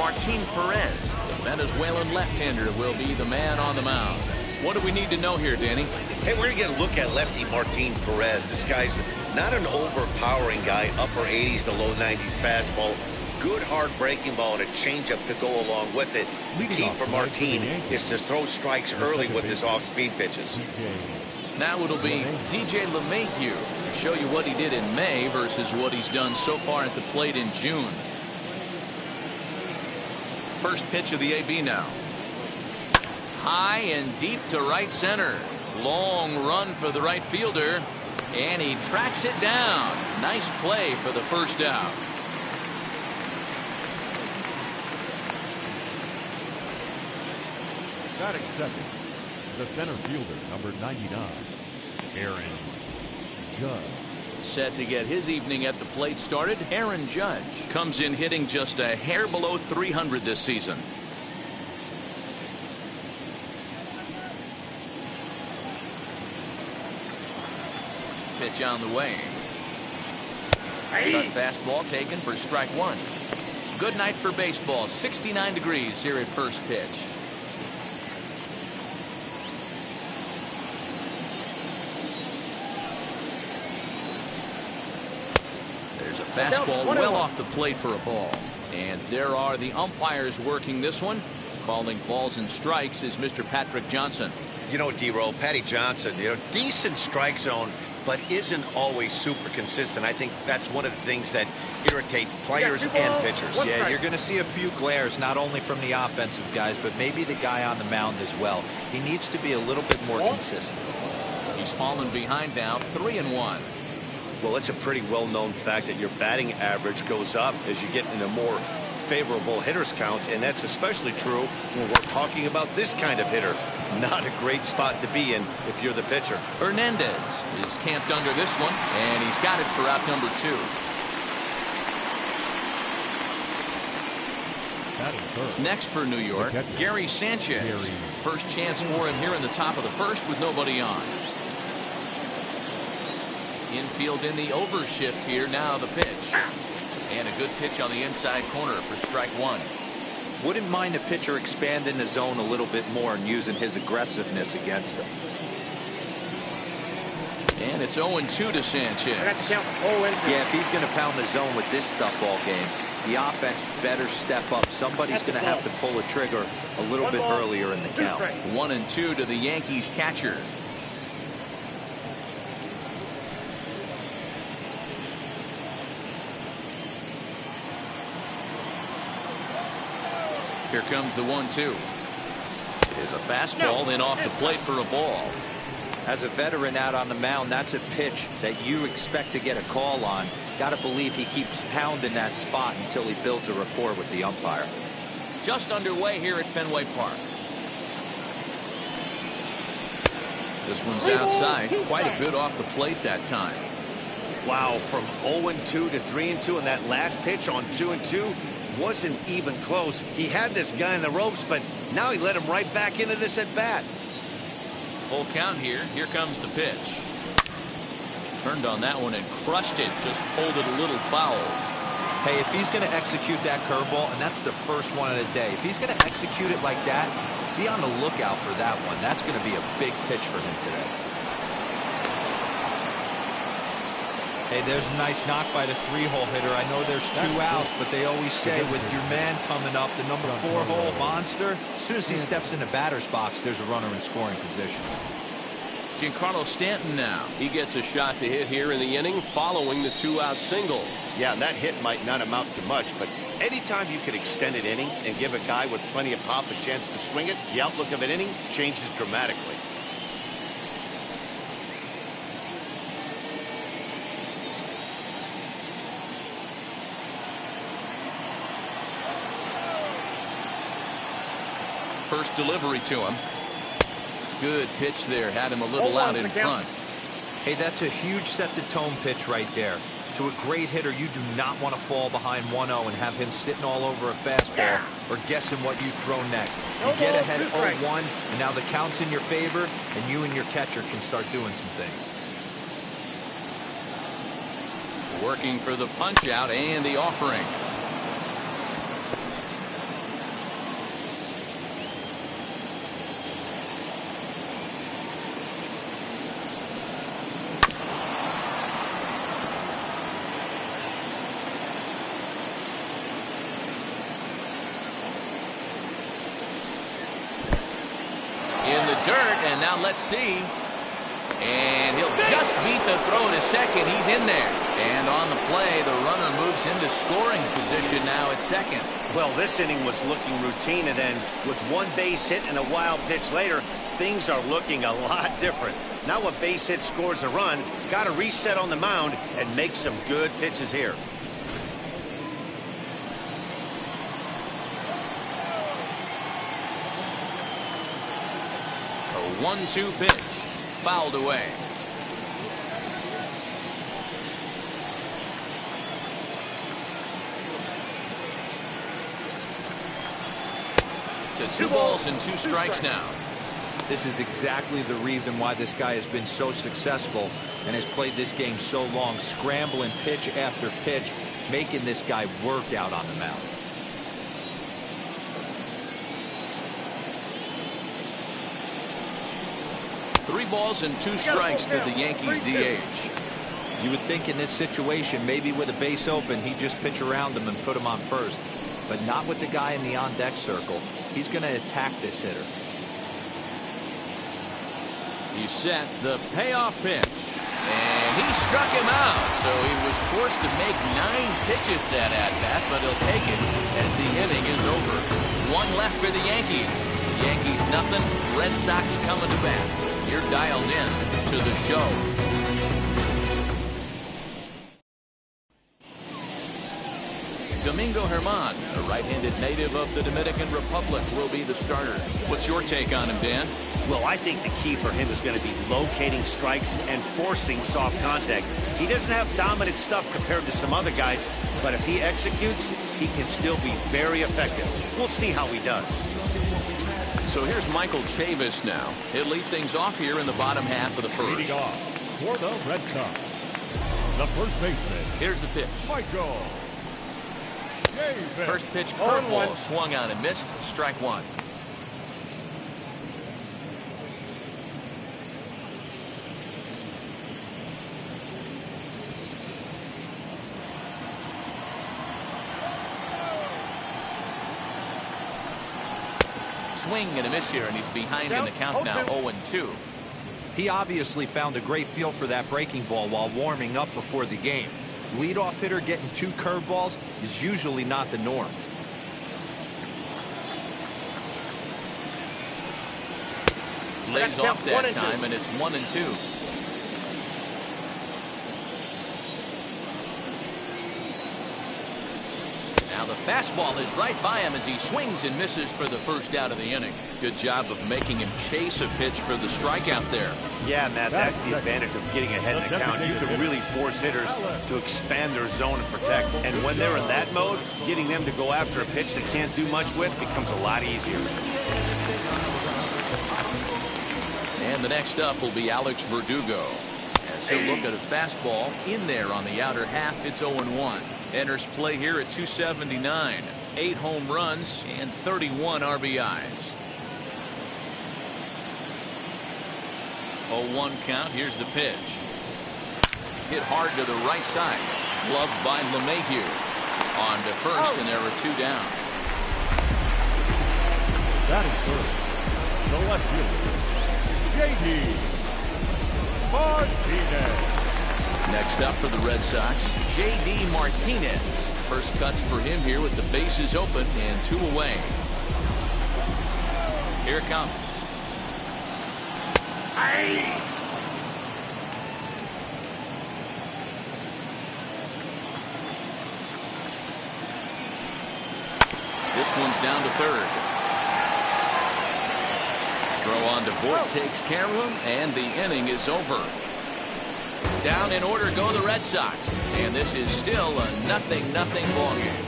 Martin Perez. The Venezuelan left-hander will be the man on the mound. What do we need to know here, Danny? Hey, we're going to get a look at lefty Martin Perez. This guy's not an overpowering guy, upper 80s to low 90s fastball. Good hard breaking ball and a changeup to go along with it. The key for Martin is to throw strikes early with his off-speed pitches. Now it'll be DJ LeMahieu to show you what he did in May versus what he's done so far at the plate in June. First pitch of the AB now. High and deep to right center. Long run for the right fielder. And he tracks it down. Nice play for the first out. Batting second, the center fielder, number 99, Aaron Judge. Set to get his evening at the plate started. Aaron Judge comes in hitting just a hair below 300 this season. Pitch on the way. Cut fastball taken for strike one. Good night for baseball. 69 degrees here at first pitch. There's a fastball well off the plate for a ball. And there are the umpires working this one. Calling balls and strikes is Mr. Patrick Johnson. You know, D-Roll, Patty Johnson, decent strike zone, but isn't always super consistent. I think that's one of the things that irritates players and pitchers. Yeah, you're going to see a few glares, not only from the offensive guys, but maybe the guy on the mound as well. He needs to be a little bit more consistent. He's fallen behind now, 3-1. Well, it's a pretty well-known fact that your batting average goes up as you get into more favorable hitters counts, and that's especially true when we're talking about this kind of hitter. Not a great spot to be in if you're the pitcher. Hernandez is camped under this one, and he's got it for out number 2. Next for New York, Gary Sanchez. First chance for him here in the top of the first with nobody on. Infield in the overshift here. Now the pitch. And a good pitch on the inside corner for strike one. Wouldn't mind the pitcher expanding the zone a little bit more and using his aggressiveness against him. And it's 0-2 to Sanchez. Yeah, if he's going to pound the zone with this stuff all game, the offense better step up. Somebody's going to have to pull a trigger a little bit earlier in the count. 1-2 to the Yankees catcher. Here comes the 1-2. Is a fastball in off the plate for a ball. As a veteran out on the mound, that's a pitch that you expect to get a call on. Got to believe he keeps pounding that spot until he builds a rapport with the umpire. Just underway here at Fenway Park. This one's outside. Quite a bit off the plate that time. Wow, from 0-2 to 3-2, and that last pitch on 2-2 wasn't even close. He had this guy in the ropes, but now he let him right back into this at bat. Full count here. Here comes the pitch. Turned on that one and crushed it. Just pulled it a little foul. Hey, if he's going to execute that curveball, and that's the first one of the day, if he's going to execute it like that, be on the lookout for that one. That's going to be a big pitch for him today. Hey, there's a nice knock by the 3-hole hitter. I know there's 2 outs, but they always say with your man coming up, the number 4-hole monster, as soon as he steps in the batter's box, there's a runner in scoring position. Giancarlo Stanton now. He gets a shot to hit here in the inning following the 2-out single. Yeah, and that hit might not amount to much, but anytime you can extend an inning and give a guy with plenty of pop a chance to swing it, the outlook of an inning changes dramatically. First delivery to him. Good pitch there. Had him a little out in front. Hey, that's a huge set-the-tone pitch right there. To a great hitter, you do not want to fall behind 1-0 and have him sitting all over a fastball or guessing what you throw next. You get ahead 0-1, and now the count's in your favor, and you and your catcher can start doing some things. Working for the punch-out and the offering. dirt, and now let's see. And he'll just beat the throw to second. He's in there. And on the play, the runner moves into scoring position now at second. Well, this inning was looking routine, and then with one base hit and a wild pitch later, things are looking a lot different. Now a base hit scores a run, got to reset on the mound and make some good pitches here. A 1-2 pitch. Fouled away. To 2 balls and 2 strikes now. This is exactly the reason why this guy has been so successful and has played this game so long, scrambling pitch after pitch, making this guy work out on the mound. Three balls and 2 strikes to the Yankees DH. You would think in this situation, maybe with a base open, he'd just pitch around him and put him on first. But not with the guy in the on-deck circle. He's going to attack this hitter. He set the payoff pitch. And he struck him out. So he was forced to make 9 pitches that at-bat, but he'll take it as the inning is over. 1 left for the Yankees. Yankees nothing. Red Sox coming to bat. You're dialed in to the show. Domingo Germán, a right-handed native of the Dominican Republic, will be the starter. What's your take on him, Dan? Well, I think the key for him is going to be locating strikes and forcing soft contact. He doesn't have dominant stuff compared to some other guys, but if he executes, he can still be very effective. We'll see how he does. So here's Michael Chavis now. He'll lead things off here in the bottom half of the first. Leading off for the Red Sox, the first baseman. Here's the pitch. Michael Chavis. First pitch curveball swung on and missed. Strike 1. Swing and a miss here, and he's behind in the count now, 0-2. He obviously found a great feel for that breaking ball while warming up before the game. Leadoff hitter getting 2 curveballs is usually not the norm. Lays off that time, and it's 1-2. Now the fastball is right by him as he swings and misses for the first out of the inning. Good job of making him chase a pitch for the strikeout there. Yeah, Matt, that's the advantage of getting ahead in the count. You can really force hitters to expand their zone and protect. And when they're in that mode, getting them to go after a pitch they can't do much with becomes a lot easier. And the next up will be Alex Verdugo. As he'll look at a fastball in there on the outer half, it's 0-1. Enters play here at 279. 8 home runs and 31 RBIs. 0-1 count. Here's the pitch. Hit hard to the right side. Gloved by LeMahieu. On to first, and there are 2 down. Batting first, the left fielder, J.D. Martinez. Next up for the Red Sox, J.D. Martinez. First cuts for him here with the bases open and 2 away. Here it comes. This one's down to third. Throw on to Voit takes care of him, and the inning is over. Down in order go the Red Sox, and this is still a 0-0 ball game.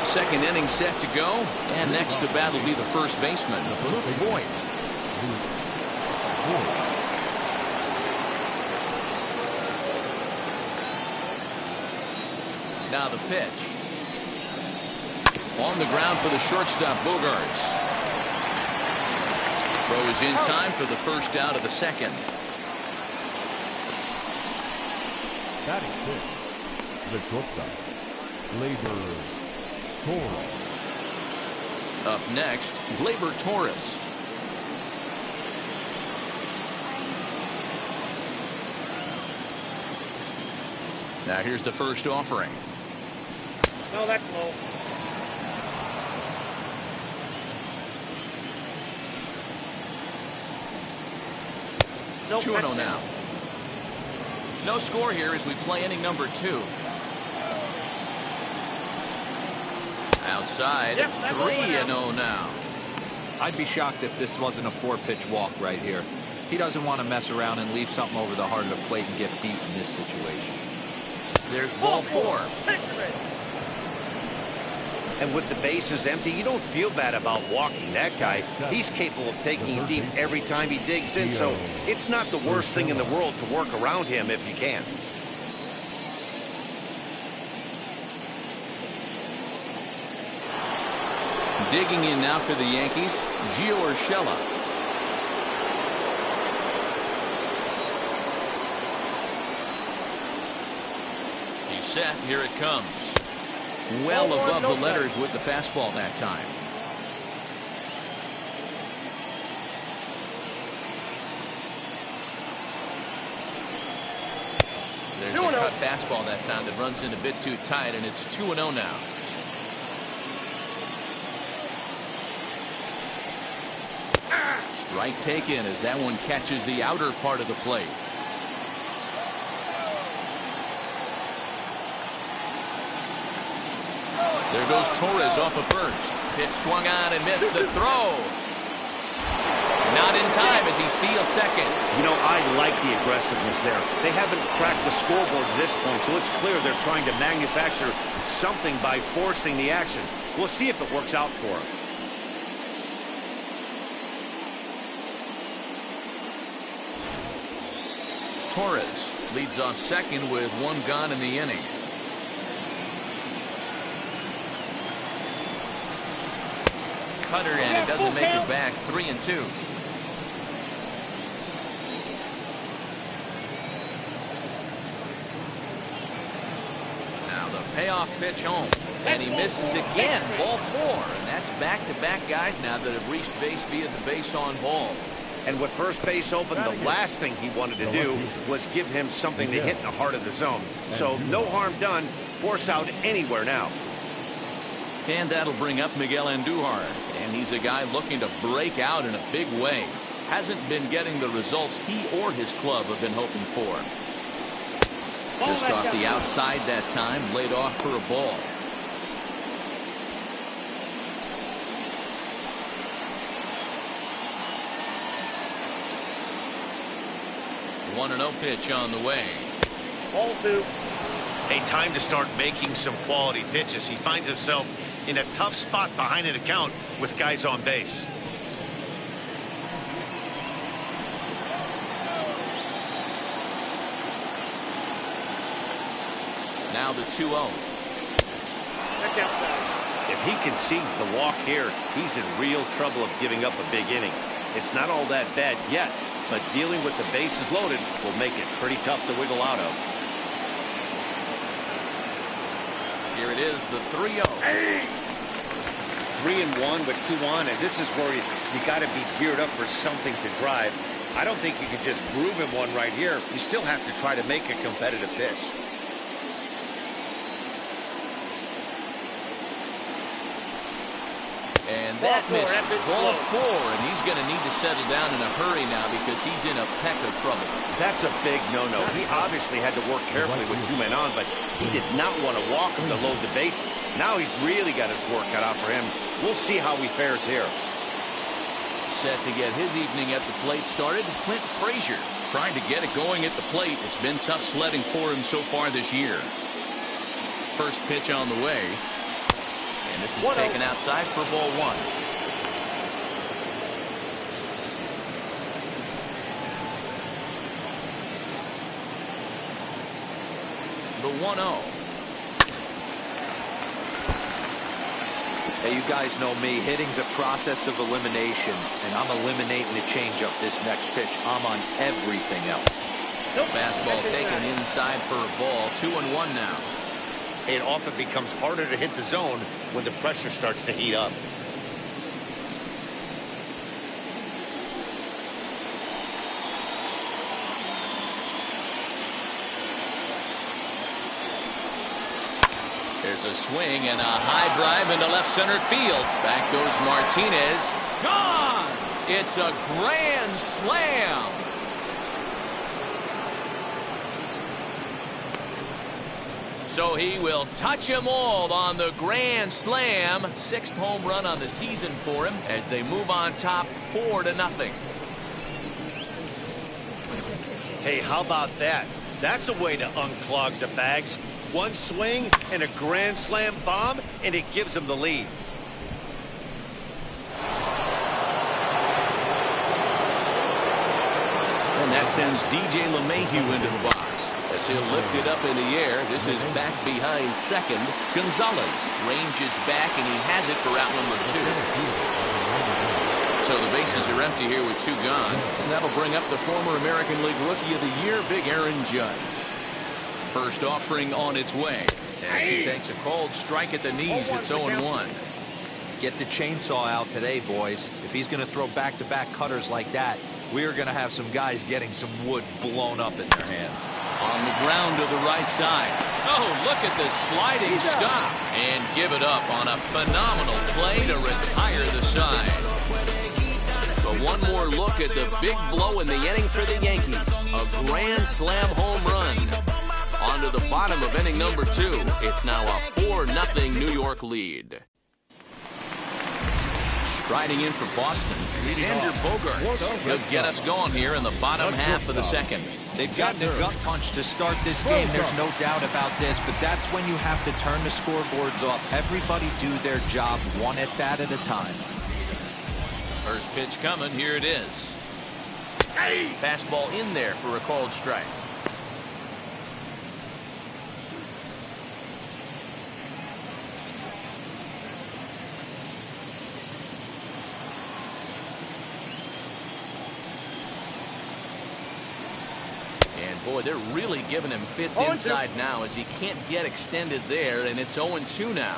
Second inning set to go, and next to bat will be the first baseman, Voit. Now the pitch. On the ground for the shortstop, Bogarts. Throw is in time for the first out of the second. Batting 6, the shortstop, Labor Torres. Up next, Gleyber Torres. Now here's the first offering. No, that's low. Nope, 2-0 now. No score here as we play inning number 2. Outside, Yep, that's 3-0 now. I'd be shocked if this wasn't a 4-pitch walk right here. He doesn't want to mess around and leave something over the heart of the plate and get beat in this situation. There's ball 4. And with the bases empty, you don't feel bad about walking that guy. He's capable of taking deep every time he digs in, so it's not the worst thing in the world to work around him if you can. Digging in now for the Yankees, Gio Urshela. He's set. Here it comes. Well above the letters with the fastball that time. There's a cut fastball that time that runs in a bit too tight, and it's 2-0 now. Strike taken as that one catches the outer part of the plate. There goes Torres off a burst. Pitch swung on and missed the throw. Not in time as he steals second. You know, I like the aggressiveness there. They haven't cracked the scoreboard at this point, so it's clear they're trying to manufacture something by forcing the action. We'll see if it works out for them. Torres leads off second with 1 gone in the inning. Cutter, and it doesn't make it back. 3-2. Now the payoff pitch home, and he misses again. Ball 4, and that's back-to-back guys now that have reached base via the base on ball. And with first base open, the last thing he wanted to do was give him something to hit in the heart of the zone. So no harm done. Force out anywhere now. And that'll bring up Miguel Andujar. And he's a guy looking to break out in a big way. Hasn't been getting the results he or his club have been hoping for. Just off the outside that time, laid off for a ball. 1-0 pitch on the way. Ball 2. A time to start making some quality pitches. He finds himself in a tough spot behind an account with guys on base. Now the 2-0. That's outside. If he concedes the walk here, he's in real trouble of giving up a big inning. It's not all that bad yet, but dealing with the bases loaded will make it pretty tough to wiggle out of. Here it is, the 3-0. 3-1 with 2 on, and this is where you got to be geared up for something to drive. I don't think you can just groove him one right here. You still have to try to make a competitive pitch. And that misses. Ball 4, and he's going to need to settle down in a hurry now because he's in a peck of trouble. That's a big no-no. He obviously had to work carefully with 2 men on, but he did not want to walk him to load the bases. Now he's really got his work cut out for him. We'll see how he fares here. Set to get his evening at the plate started, Clint Frazier trying to get it going at the plate. It's been tough sledding for him so far this year. First pitch on the way. And this is taken outside for ball 1. The 1-0. Hey, you guys know me. Hitting's a process of elimination, and I'm eliminating the changeup this next pitch. I'm on everything else. Fastball taken inside for a ball. 2-1 now. It often becomes harder to hit the zone when the pressure starts to heat up. There's a swing and a high drive into left center field. Back goes Martinez. Gone! It's a grand slam. So he will touch them all on the grand slam. 6th home run on the season for him as they move on top 4-0. Hey, how about that? That's a way to unclog the bags. One swing and a grand slam bomb, and it gives them the lead. And that sends DJ LeMahieu into the box. As he'll lift it up in the air. This is back behind second. Gonzalez ranges back, and he has it for out number 2. So the bases are empty here with 2 gone. And that'll bring up the former American League Rookie of the Year, Big Aaron Judge. First offering on its way. As he takes a cold strike at the knees, it's 0-1. Get the chainsaw out today, boys. If he's going to throw back-to-back cutters like that, we are going to have some guys getting some wood blown up in their hands. On the ground to the right side. Oh, look at this sliding stop. And give it up on a phenomenal play to retire the side. But one more look at the big blow in the inning for the Yankees. A grand slam home run. On to the bottom of inning number 2. It's now a 4-0 New York lead. Striding in for Boston, Xander Bogaerts. He'll get us going here in the bottom half of the second. They've gotten a gut punch to start this game. There's no doubt about this, but that's when you have to turn the scoreboards up. Everybody do their job one at bat at a time. First pitch coming. Here it is. Fastball in there for a called strike. Boy, they're really giving him fits inside now as he can't get extended there, and it's 0-2 now.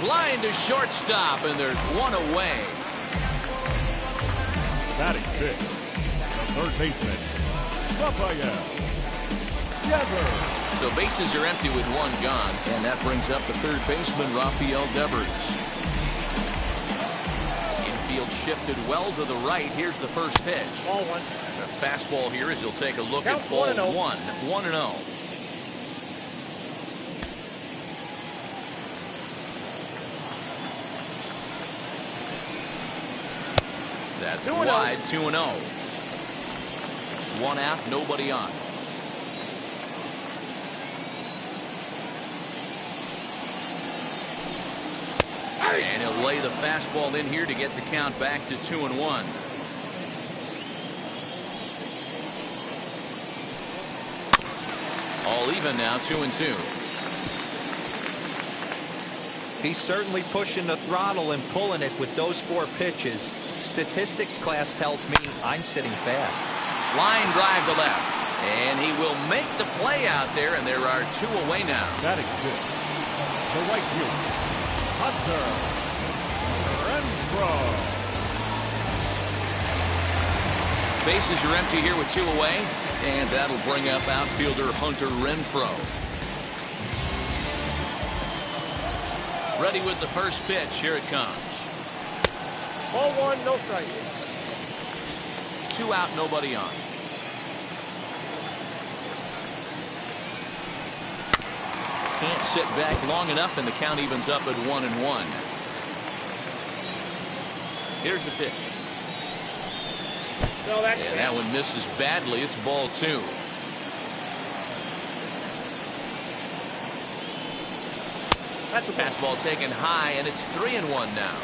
Line to shortstop, and there's one away. Batting fifth, the third baseman, Rafael Devers. So bases are empty with 1 gone, and that brings up the third baseman, Rafael Devers. Shifted well to the right. Here's the first pitch. Ball 1. The fastball here as he'll take a look Count at ball 1-0. 1-0. That's 2-0. wide. 2-0. 1 out, nobody on. And he'll lay the fastball in here to get the count back to 2-1. All even now, 2-2. He's certainly pushing the throttle and pulling it with those 4 pitches. Statistics class tells me I'm sitting fast. Line drive to left. And he will make the play out there, and there are 2 away now. Batting fifth, the right fielder, Hunter Renfroe. Bases are empty here with 2 away, and that'll bring up outfielder Hunter Renfroe. Ready with the first pitch. Here it comes. Ball 1, no strike. 2 out, nobody on. Can't sit back long enough, and the count evens up at 1-1. Here's the pitch. No, that's And that one misses badly. It's ball 2. That's a Fastball taken high, and it's 3-1 now.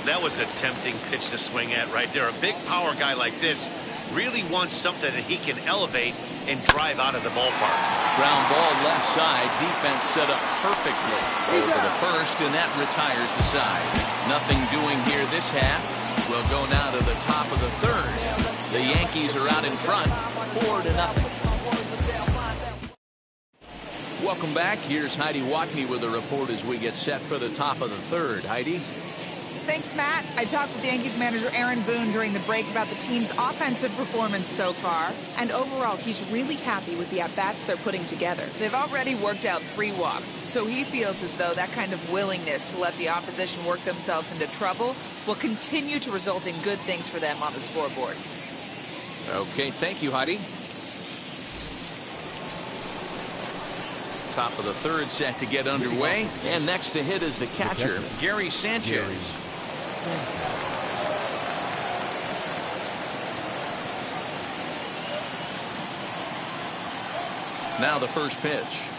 That was a tempting pitch to swing at right there. A big power guy like this really wants something that he can elevate and drive out of the ballpark. Ground ball left side. Defense set up perfectly over the first, and that retires the side. Nothing doing here this half. We'll go now to the top of the third. The Yankees are out in front, 4-0. Welcome back. Here's Heidi Watney with a report as we get set for the top of the third. Heidi? Thanks, Matt. I talked with Yankees manager Aaron Boone during the break about the team's offensive performance so far. And overall, he's really happy with the at-bats they're putting together. They've already worked out 3 walks, so he feels as though that kind of willingness to let the opposition work themselves into trouble will continue to result in good things for them on the scoreboard. Okay, thank you, Heidi. Top of the 3rd set to get underway. And next to hit is the catcher, Gary Sanchez. Now the first pitch.